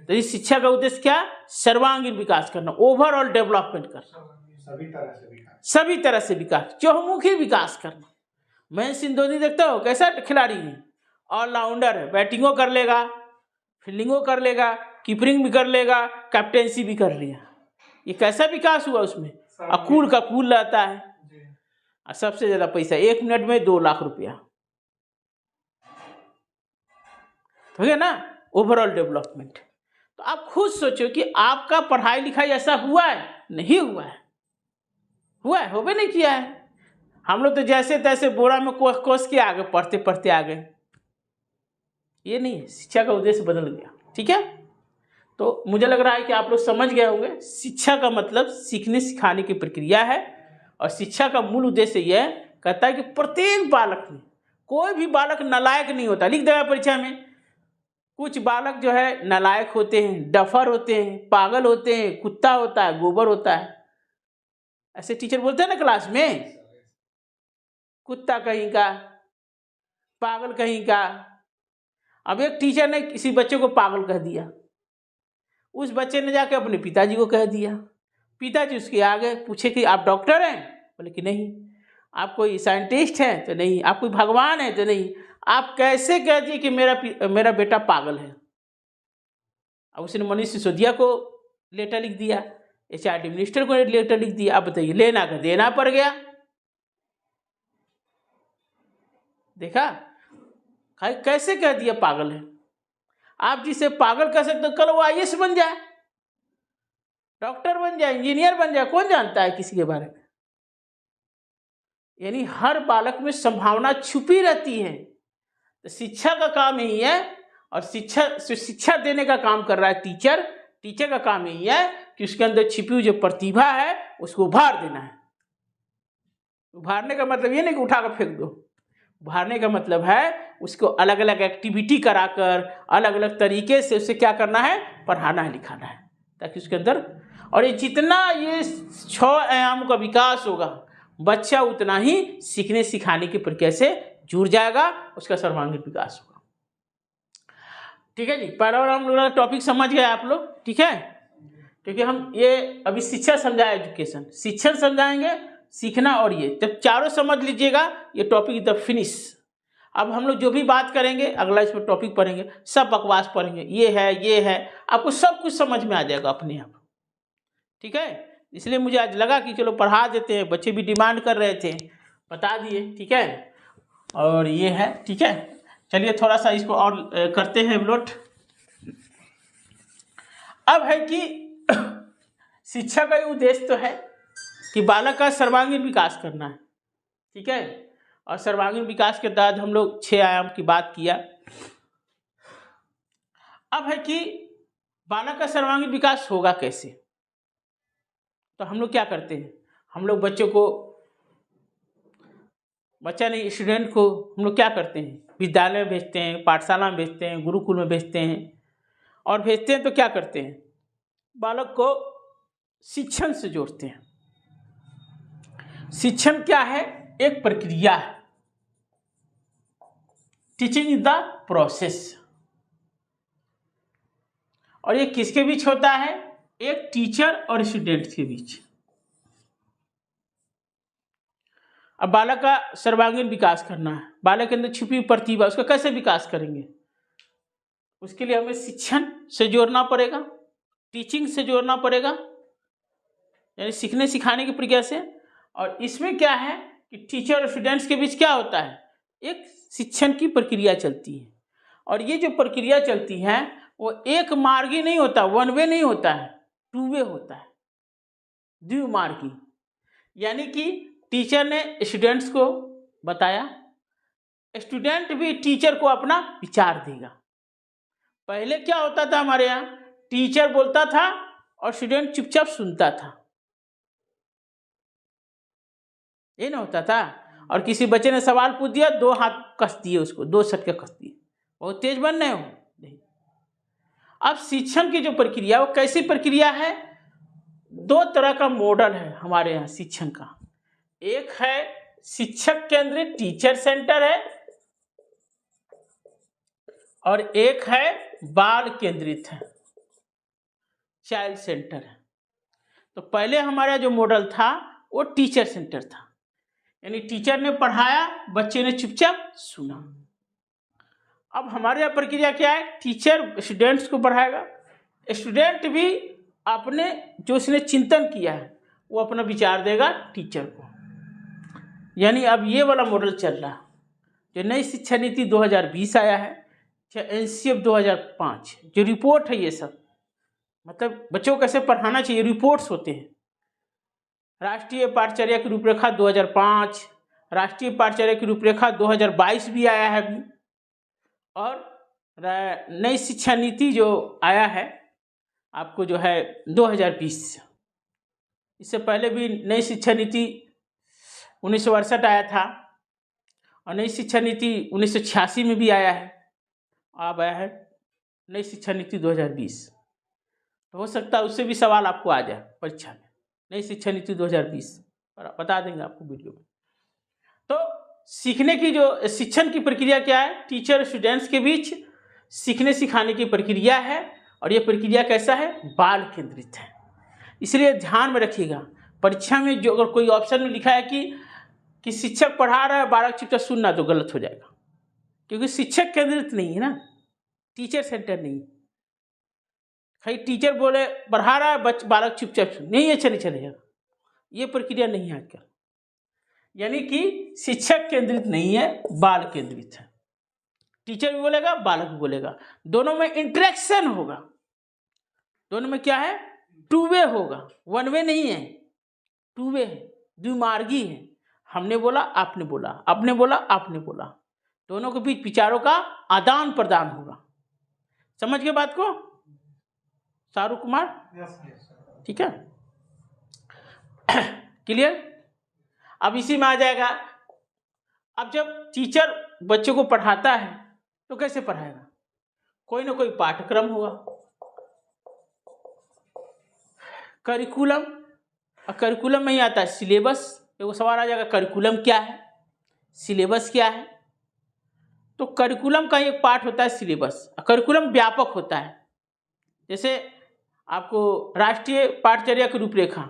तो इस शिक्षा का उद्देश्य क्या, सर्वांगीण विकास करना, ओवरऑल डेवलपमेंट करना, सभी तरह से विकास, चहुमुखी विकास करना। महेंद्र सिंह धोनी देखते हो कैसा खिलाड़ी है, ऑलराउंडर है, बैटिंगो कर लेगा, फील्डिंगो कर लेगा, कीपरिंग भी कर लेगा, कैप्टेंसी भी कर लिया। ये कैसा विकास हुआ उसमें, अकूल का कूल रहता है, और सबसे ज्यादा पैसा 1 मिनट में 2 लाख रुपया, हो गया ना, ओवरऑल डेवलपमेंट। तो आप खुद सोचो कि आपका पढ़ाई लिखाई ऐसा हुआ है, नहीं हुआ है, हुआ है, होबे नहीं किया है। हम लोग तो जैसे तैसे बोरा में कोस के आगे, पढ़ते पढ़ते आ गए। ये नहीं है, शिक्षा का उद्देश्य बदल गया, ठीक है। तो मुझे लग रहा है कि आप लोग समझ गए होंगे, शिक्षा का मतलब सीखने सिखाने की प्रक्रिया है, और शिक्षा का मूल उद्देश्य यह कहता है कि प्रत्येक बालक में, कोई भी बालक नालायक नहीं होता। लिख देगा परीक्षा में, कुछ बालक जो है नालायक होते हैं, डफर होते हैं, पागल होते हैं, कुत्ता होता है, गोबर होता है, ऐसे टीचर बोलते हैं ना क्लास में, कुत्ता कहीं का, पागल कहीं का। अब एक टीचर ने किसी बच्चे को पागल कह दिया, उस बच्चे ने जाके अपने पिताजी को कह दिया, पिताजी उसके आगे पूछे कि आप डॉक्टर हैं, बोले कि नहीं। आप कोई साइंटिस्ट हैं, तो नहीं। आप कोई भगवान हैं, तो नहीं। आप कैसे कह दिए कि मेरा बेटा पागल है। अब उसने मनीष सिसोदिया को लेटर लिख दिया, एचआरडी मिनिस्टर को लेटर लिख दिया। अब बताइए, लेना का देना पड़ गया। देखा कैसे कह दिया पागल है। आप जिसे पागल कह सकते हो, कल वो आईएएस बन जाए, डॉक्टर बन जाए, इंजीनियर बन जाए, कौन जानता है किसी के बारे में। यानी हर बालक में संभावना छुपी रहती है। तो शिक्षा का काम यही है, और शिक्षा देने का काम कर रहा है टीचर का काम यही है कि उसके अंदर छिपी हुई जो प्रतिभा है उसको उभार देना है। उभारने का मतलब ये नहीं कि उठा कर फेंक दो, उभारने का मतलब है उसको अलग अलग एक्टिविटी कराकर, अलग अलग तरीके से उसे क्या करना है, पढ़ाना है, लिखाना है, ताकि उसके अंदर, और ये जितना ये 6 आयाम का विकास होगा, बच्चा उतना ही सीखने सिखाने की प्रक्रिया से जुड़ जाएगा, उसका सर्वांगीण विकास होगा। ठीक है जी, पहला हम लोग टॉपिक समझ गए आप लोग, ठीक है। क्योंकि हम ये अभी शिक्षा समझा, एजुकेशन, शिक्षण समझाएंगे, सीखना, और ये जब चारों समझ लीजिएगा, ये टॉपिक द फिनिश। अब हम लोग जो भी बात करेंगे, अगला इसमें टॉपिक पढ़ेंगे, सब बकवास पढ़ेंगे, ये है, आपको सब कुछ समझ में आ जाएगा अपने आप, ठीक है। इसलिए मुझे आज लगा कि चलो पढ़ा देते हैं, बच्चे भी डिमांड कर रहे थे, बता दिए, ठीक है। और ये है, ठीक है। चलिए थोड़ा सा इसको और करते हैं नोट। अब है कि शिक्षा का उद्देश्य तो है कि बालक का सर्वांगीण विकास करना है, ठीक है। और सर्वांगीण विकास के तहत हम लोग 6 आयाम की बात किया। अब है कि बालक का सर्वांगीण विकास होगा कैसे? तो हम लोग क्या करते हैं, हम लोग स्टूडेंट को हम लोग क्या करते हैं, विद्यालय में भेजते हैं, पाठशाला में भेजते हैं, गुरुकुल में भेजते हैं, और भेजते हैं तो क्या करते हैं, बालक को शिक्षण से जोड़ते हैं। शिक्षण क्या है? एक प्रक्रिया है। Teaching is the process. और ये किसके बीच होता है? एक टीचर और स्टूडेंट के बीच। अब बालक का सर्वांगीण विकास करना है, बालक के अंदर छुपी हुई प्रतिभा, उसका कैसे विकास करेंगे? उसके लिए हमें शिक्षण से जोड़ना पड़ेगा, टीचिंग से जोड़ना पड़ेगा, यानी सीखने सिखाने की प्रक्रिया से। और इसमें क्या है कि टीचर और स्टूडेंट्स के बीच क्या होता है, एक शिक्षण की प्रक्रिया चलती है। और ये जो प्रक्रिया चलती है वो एक मार्गी नहीं होता, वन वे नहीं होता है, टू वे होता है, द्विमार्गी। यानी कि टीचर ने स्टूडेंट्स को बताया, स्टूडेंट भी टीचर को अपना विचार देगा। पहले क्या होता था हमारे यहाँ, टीचर बोलता था और स्टूडेंट चुपचाप सुनता था, ये ना होता था। और किसी बच्चे ने सवाल पूछ दिया, 2 हाथ कस दिए उसको, 2 सटके कस दिए, बहुत तेज बन रहे हो नहीं। अब शिक्षण की जो प्रक्रिया वो कैसी प्रक्रिया है? 2 तरह का मॉडल है हमारे यहाँ शिक्षण का। एक है शिक्षक केंद्रित, टीचर सेंटर है, और एक है बाल केंद्रित है, चाइल्ड सेंटर है। तो पहले हमारा जो मॉडल था वो टीचर सेंटर था, यानी टीचर ने पढ़ाया, बच्चे ने चुपचाप सुना। अब हमारे यहाँ प्रक्रिया क्या है, टीचर स्टूडेंट्स को पढ़ाएगा, स्टूडेंट भी अपने जो उसने चिंतन किया है वो अपना विचार देगा टीचर को। यानी अब ये वाला मॉडल चल रहा है। जो नई शिक्षा नीति 2020 आया है, NCF 2005, जो रिपोर्ट है, ये सब मतलब बच्चों को कैसे पढ़ाना चाहिए, रिपोर्ट्स होते हैं। राष्ट्रीय पाठचर्या की रूपरेखा 2005, राष्ट्रीय पाठचर्या की रूपरेखा 2022 भी आया है अभी, और नई शिक्षा नीति जो आया है आपको जो है 2020। इससे पहले भी नई शिक्षा नीति 1968 आया था, और नई शिक्षा नीति 1986 में भी आया है, अब आया है नई शिक्षा नीति 2020। तो हो सकता है उससे भी सवाल आपको आ जाए परीक्षा में, नई शिक्षा नीति 2020 और बता देंगे आपको वीडियो में। तो सीखने की जो शिक्षण की प्रक्रिया क्या है, टीचर और स्टूडेंट्स के बीच सीखने सिखाने की प्रक्रिया है, और ये प्रक्रिया कैसा है, बाल केंद्रित है। इसलिए ध्यान में रखिएगा, परीक्षा में जो अगर कोई ऑप्शन में लिखा है कि शिक्षक पढ़ा रहा है, बालक चुपचाप सुनना, तो गलत हो जाएगा, क्योंकि शिक्षक केंद्रित नहीं है ना, टीचर सेंटर नहीं। भाई टीचर बोले पढ़ा रहा है, बालक चुपचाप सुन, नहीं अच्छा नहीं चलेगा, ये प्रक्रिया नहीं है आजकल। यानी कि शिक्षक केंद्रित नहीं है, बाल केंद्रित है। टीचर भी बोलेगा, बालक भी बोलेगा, दोनों में इंटरेक्शन होगा, दोनों में क्या है, टू वे होगा, वन वे नहीं है, टू वे है, द्विमार्गी है। हमने बोला, आपने बोला, आपने बोला, आपने बोला, दोनों के बीच विचारों का आदान प्रदान होगा। समझ गए बात को शाहरुख कुमार? ठीक है, क्लियर? अब इसी में आ जाएगा, अब जब टीचर बच्चों को पढ़ाता है तो कैसे पढ़ाएगा, कोई ना कोई पाठ्यक्रम होगा, करिकुलम, और करिकुलम में ही आता है सिलेबस। देखो सवाल आ जाएगा, करिकुलम क्या है, सिलेबस क्या है? तो करिकुलम का एक पार्ट होता है सिलेबस, करिकुलम व्यापक होता है। जैसे आपको राष्ट्रीय पाठचर्या की रूपरेखा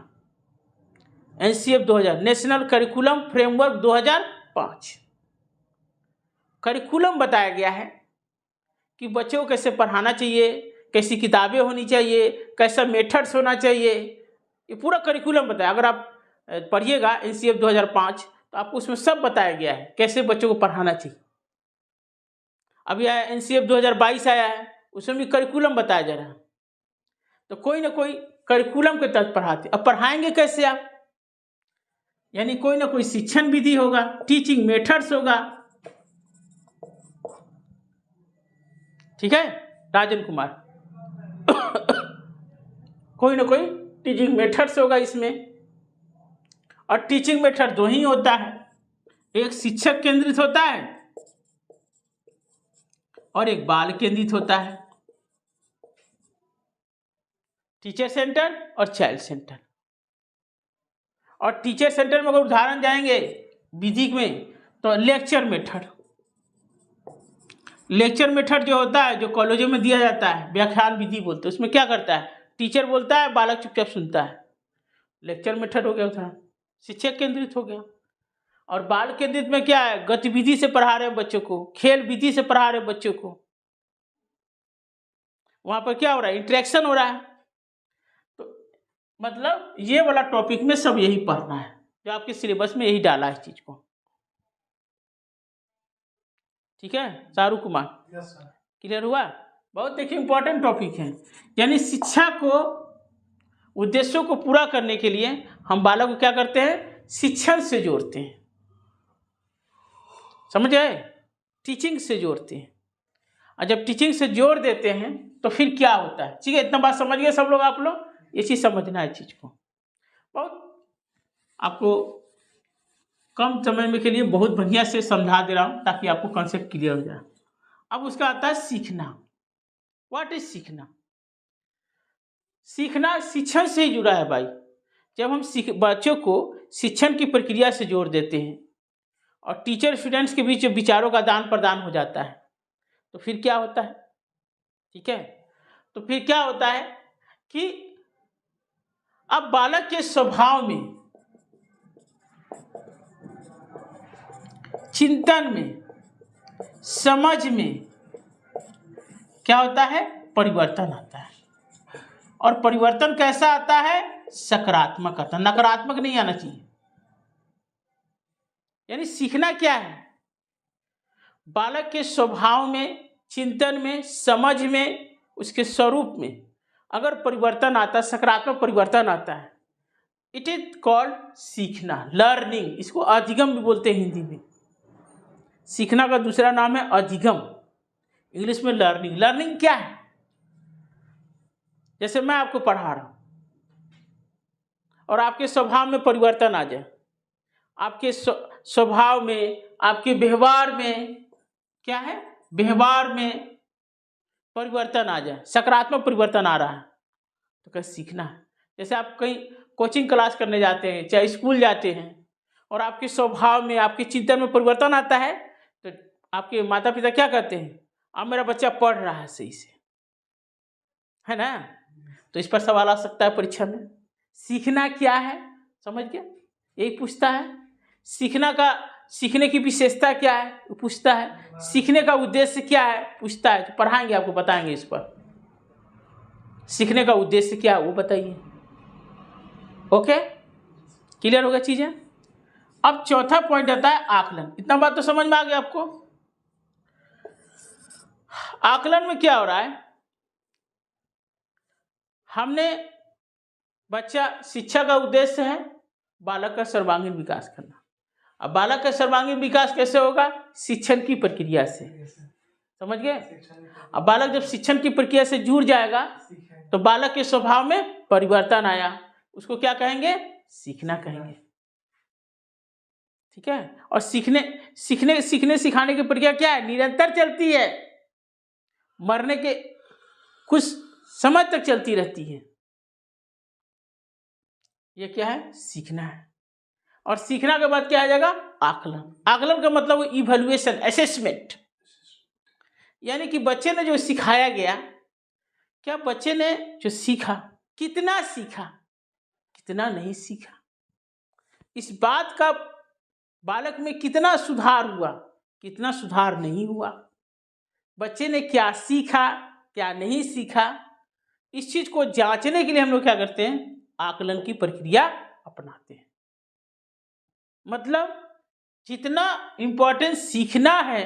NCF 2000, national curriculum framework 2005, curriculum बताया गया है कि बच्चों को कैसे पढ़ाना चाहिए, कैसी किताबें होनी चाहिए, कैसा मेथड्स होना चाहिए, ये पूरा करिकुलम बताया। अगर आप पढ़िएगा NCF 2005 तो आपको उसमें सब बताया गया है कैसे बच्चों को पढ़ाना चाहिए। अभी आया NCF 2022 आया है, उसमें भी करिकुलम बताया जा रहा है। तो कोई ना कोई करिकुलम के तहत पढ़ाते। अब पढ़ाएंगे कैसे आप, यानी कोई ना कोई शिक्षण विधि होगा, टीचिंग मेथड्स होगा। ठीक है राजन कुमार? कोई ना कोई टीचिंग मेथड्स होगा इसमें। और टीचिंग मेथड दो ही होता है, एक शिक्षक केंद्रित होता है और एक बाल केंद्रित होता है, टीचर सेंटर और चाइल्ड सेंटर। और टीचर सेंटर में अगर उदाहरण जाएंगे विधि में तो लेक्चर मेथड। लेक्चर मेथड जो होता है, जो कॉलेजों में दिया जाता है, व्याख्यान विधि बोलते हैं, उसमें क्या करता है, टीचर बोलता है, बालक चुपचाप सुनता है। लेक्चर मेथड हो गया उदाहरण, शिक्षक केंद्रित हो गया। और बाल केंद्रित में क्या है, गतिविधि से पढ़ा रहे बच्चों को, खेल विधि से पढ़ा रहे बच्चों को, वहां पर क्या हो रहा है, इंटरेक्शन हो रहा है। तो मतलब ये वाला टॉपिक में सब यही पढ़ना है, जो आपके सिलेबस में यही डाला है इस चीज को। ठीक है शाहरुख कुमार, क्लियर हुआ? बहुत देखिए इंपॉर्टेंट टॉपिक है। यानी शिक्षा को, उद्देश्यों को पूरा करने के लिए हम बालक को क्या करते हैं, शिक्षण से जोड़ते हैं। समझ आए? टीचिंग से जोड़ते हैं। और जब टीचिंग से जोड़ देते हैं तो फिर क्या होता है, ठीक है? इतना बात समझ गए सब लोग? आप लोग ये चीज समझना है, चीज को बहुत आपको कम समय में के लिए बहुत बढ़िया से समझा दे रहा हूं ताकि आपको कॉन्सेप्ट क्लियर हो जाए। अब उसका आता है सीखना। व्हाट इज सीखना? सीखना शिक्षण से ही जुड़ा है भाई। जब हम बच्चों को शिक्षण की प्रक्रिया से जोड़ देते हैं और टीचर स्टूडेंट्स के बीच विचारों का आदान प्रदान हो जाता है तो फिर क्या होता है, ठीक है? तो फिर क्या होता है कि अब बालक के स्वभाव में, चिंतन में, समझ में क्या होता है, परिवर्तन आता है। और परिवर्तन कैसा आता है, सकारात्मक आता है, नकारात्मक नहीं आना चाहिए। यानी सीखना क्या है, बालक के स्वभाव में, चिंतन में, समझ में, उसके स्वरूप में अगर परिवर्तन आता है, सकारात्मक परिवर्तन आता है, इट इज कॉल्ड सीखना, लर्निंग। इसको अधिगम भी बोलते हैं हिंदी में। सीखना का दूसरा नाम है अधिगम, इंग्लिश में लर्निंग। लर्निंग क्या है, जैसे मैं आपको पढ़ा रहा हूं और आपके स्वभाव में परिवर्तन आ जाए, आपके स्वभाव में, आपके व्यवहार में क्या है, व्यवहार में परिवर्तन आ जाए, सकारात्मक परिवर्तन आ रहा है, तो क्या सीखना है। जैसे आप कहीं कोचिंग क्लास करने जाते हैं, चाहे स्कूल जाते हैं, और आपके स्वभाव में, आपके चिंतन में परिवर्तन आता है तो आपके माता पिता क्या कहते हैं, अब मेरा बच्चा पढ़ रहा है सही से, है ना? तो इस पर सवाल आ सकता है परीक्षा में, सीखना क्या है, समझ गया? यही पूछता है। सीखने की विशेषता क्या है, वो पूछता है। सीखने का उद्देश्य क्या है, पूछता है। तो पढ़ाएंगे, आपको बताएंगे इस पर, सीखने का उद्देश्य क्या है वो बताइए। ओके, क्लियर होगा चीजें? अब चौथा पॉइंट आता है आकलन। इतना बात तो समझ में आ गया आपको? आकलन में क्या हो रहा है, हमने बच्चा, शिक्षा का उद्देश्य है बालक का सर्वांगीण विकास करना। अब बालक का सर्वांगीण विकास कैसे होगा, शिक्षण की प्रक्रिया से, समझ गए? अब बालक जब शिक्षण की प्रक्रिया से जुड़ जाएगा तो बालक के स्वभाव में परिवर्तन आया, उसको क्या कहेंगे, सीखना कहेंगे। ठीक है? और सीखने सिखाने की प्रक्रिया क्या है, निरंतर चलती है, मरने के कुछ समय तक चलती रहती है। ये क्या है, सीखना है। और सीखना के बाद क्या आ जाएगा, आकलन। आकलन का मतलब इवैल्यूएशन, असेसमेंट। यानी कि बच्चे ने जो सिखाया गया, क्या बच्चे ने जो सीखा, कितना सीखा, कितना नहीं सीखा, इस बात का बालक में कितना सुधार हुआ, कितना सुधार नहीं हुआ, बच्चे ने क्या सीखा, क्या नहीं सीखा, इस चीज को जांचने के लिए हम लोग क्या करते हैं, आकलन की प्रक्रिया अपनाते हैं। मतलब जितना इंपॉर्टेंट सीखना है,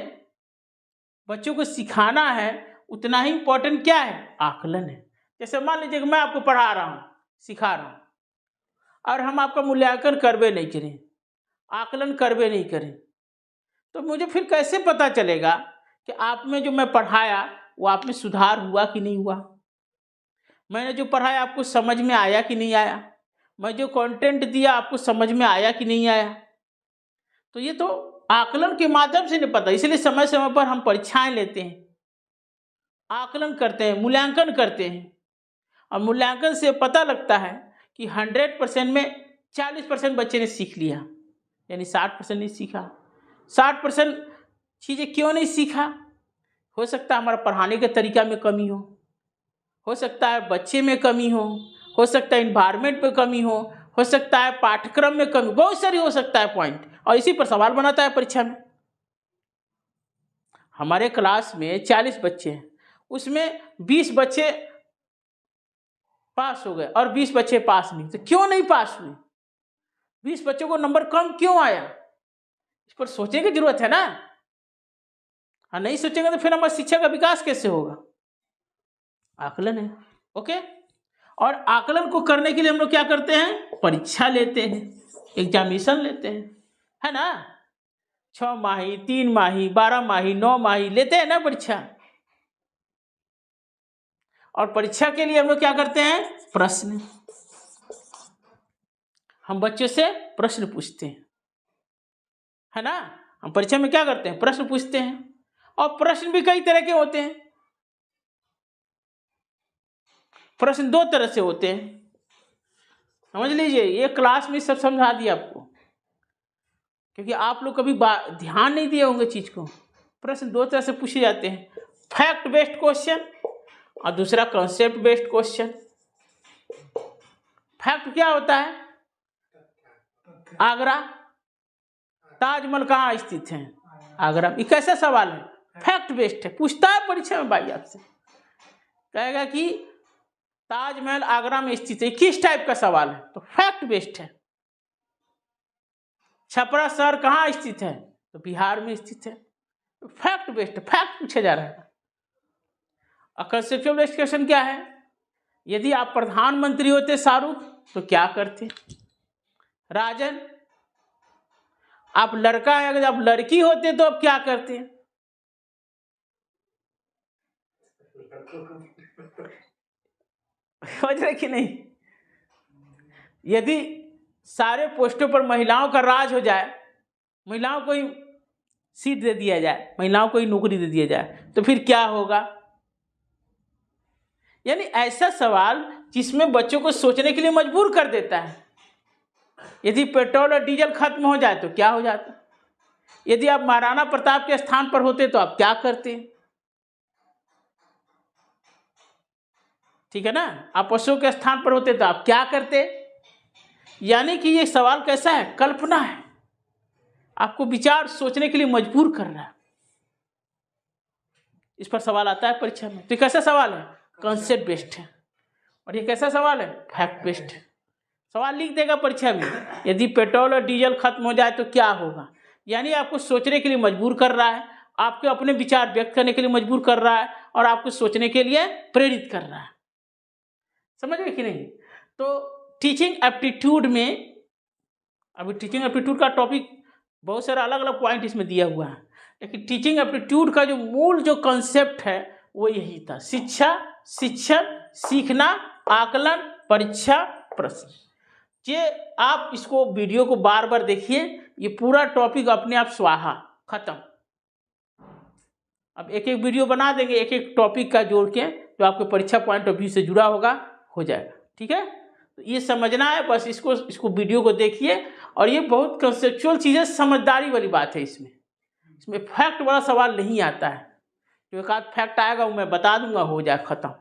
बच्चों को सिखाना है, उतना ही इंपॉर्टेंट क्या है, आकलन है। जैसे मान लीजिए कि मैं आपको पढ़ा रहा हूं, सिखा रहा हूं, और हम आपका मूल्यांकन करवे नहीं करें, आकलन करवे नहीं करें, तो मुझे फिर कैसे पता चलेगा कि आप में जो मैं पढ़ाया वो आप में सुधार हुआ कि नहीं हुआ? मैंने जो पढ़ाया आपको समझ में आया कि नहीं आया, मैं जो कंटेंट दिया आपको समझ में आया कि नहीं आया। तो ये तो आकलन के माध्यम से नहीं पता, इसलिए समय समय पर हम परीक्षाएं लेते हैं, आकलन करते हैं, मूल्यांकन करते हैं, और मूल्यांकन से पता लगता है कि 100% में 40% बच्चे ने सीख लिया, यानी 60% नहीं सीखा। 60% चीज़ें क्यों नहीं सीखा? हो सकता है हमारा पढ़ाने के तरीका में कमी हो सकता है बच्चे में कमी हो सकता है इन्वायरमेंट में कमी हो सकता है पाठ्यक्रम में कमी, बहुत सारी हो सकता है पॉइंट, और इसी पर सवाल बनाता है परीक्षा में। हमारे क्लास में 40 बच्चे हैं, उसमें 20 बच्चे पास हो गए और 20 बच्चे पास नहीं। तो क्यों नहीं पास हुए? 20 बच्चों को नंबर कम क्यों आया? इस पर सोचने की जरूरत है ना। हाँ, नहीं सोचेंगे तो फिर हमारी शिक्षा का विकास कैसे होगा? आकलन है। ओके, और आकलन को करने के लिए हम लोग क्या करते हैं? परीक्षा लेते हैं, एग्जामिनेशन लेते हैं, है ना। 6 माही, 3 माही, 12 माही, 9 माही लेते हैं ना परीक्षा। और परीक्षा के लिए हम लोग क्या करते हैं? प्रश्न, हम बच्चों से प्रश्न पूछते हैं, है ना। हम परीक्षा में क्या करते हैं? प्रश्न पूछते हैं, और प्रश्न भी कई तरह के होते हैं। प्रश्न 2 तरह से होते हैं, समझ लीजिए। ये क्लास में सब समझा दिया आपको, क्योंकि आप लोग कभी ध्यान नहीं दिए होंगे चीज को। प्रश्न 2 तरह से पूछे जाते हैं, फैक्ट बेस्ड क्वेश्चन और दूसरा कॉन्सेप्ट बेस्ड क्वेश्चन। फैक्ट क्या होता है? आगरा, ताजमहल कहाँ स्थित है? आगरा। ये कैसा सवाल है? फैक्ट बेस्ड है। पूछता है परीक्षा में भाई आपसे, कहेगा कि ताजमहल आगरा में स्थित है, किस टाइप का सवाल है? तो फैक्ट बेस्ड है। छपरा शहर कहाँ स्थित है? तो बिहार में स्थित है। तो फैक्ट बेस्ड, फैक्ट पूछा जा रहा है। और कंसेप्चुअल बेस्ड क्वेश्चन क्या है? यदि आप प्रधानमंत्री होते शाहरुख तो क्या करते? राजन, आप लड़का है, अगर आप लड़की होते तो आप क्या करते? समझ रहे कि नहीं? यदि सारे पोस्टों पर महिलाओं का राज हो जाए, महिलाओं को ही सीट दे दिया जाए, महिलाओं को ही नौकरी दे दिया जाए, तो फिर क्या होगा? यानी ऐसा सवाल जिसमें बच्चों को सोचने के लिए मजबूर कर देता है। यदि पेट्रोल और डीजल खत्म हो जाए तो क्या हो जाता? यदि आप महाराणा प्रताप के स्थान पर होते तो आप क्या करते? ठीक है ना। आप अशोक के स्थान पर होते तो आप क्या करते? यानी कि ये सवाल कैसा है? कल्पना है, आपको विचार सोचने के लिए मजबूर कर रहा है। इस पर सवाल आता है परीक्षा में। तो ये कैसा सवाल है? कॉन्सेप्ट बेस्ड है। और ये कैसा सवाल है? फैक्ट बेस्ड है। सवाल लिख देगा परीक्षा में, यदि पेट्रोल और डीजल खत्म हो जाए तो क्या होगा। यानी आपको सोचने के लिए मजबूर कर रहा है, आपके अपने विचार व्यक्त करने के लिए मजबूर कर रहा है, और आपको सोचने के लिए प्रेरित कर रहा है। समझ गए कि नहीं? तो टीचिंग एप्टीट्यूड में, अभी टीचिंग एप्टीट्यूड का टॉपिक बहुत सारा अलग अलग पॉइंट इसमें दिया हुआ है, लेकिन टीचिंग एप्टीट्यूड का जो मूल जो कॉन्सेप्ट है वो यही था: शिक्षा, शिक्षण, सीखना, आकलन, परीक्षा, प्रश्न। ये आप इसको वीडियो को बार बार देखिए, ये पूरा टॉपिक अपने आप स्वाहा, खत्म। अब एक एक वीडियो बना देंगे, एक एक टॉपिक का जोड़ के, जो आपके परीक्षा पॉइंट ऑफ व्यू से जुड़ा होगा, हो जाएगा। ठीक है, तो ये समझना है बस, इसको वीडियो को देखिए। और ये बहुत कंसेप्चुअल चीज़ है, समझदारी वाली बात है। इसमें फैक्ट वाला सवाल नहीं आता है। जो एक आध फैक्ट आएगा वो मैं बता दूंगा, हो जाए खत्म।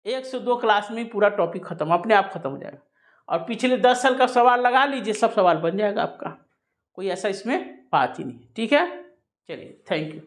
1 से 2 क्लास में ही पूरा टॉपिक खत्म, अपने आप खत्म हो जाएगा। और पिछले 10 साल का सवाल लगा लीजिए, सब सवाल बन जाएगा आपका, कोई ऐसा इसमें बात ही नहीं। ठीक है, चलिए, थैंक यू।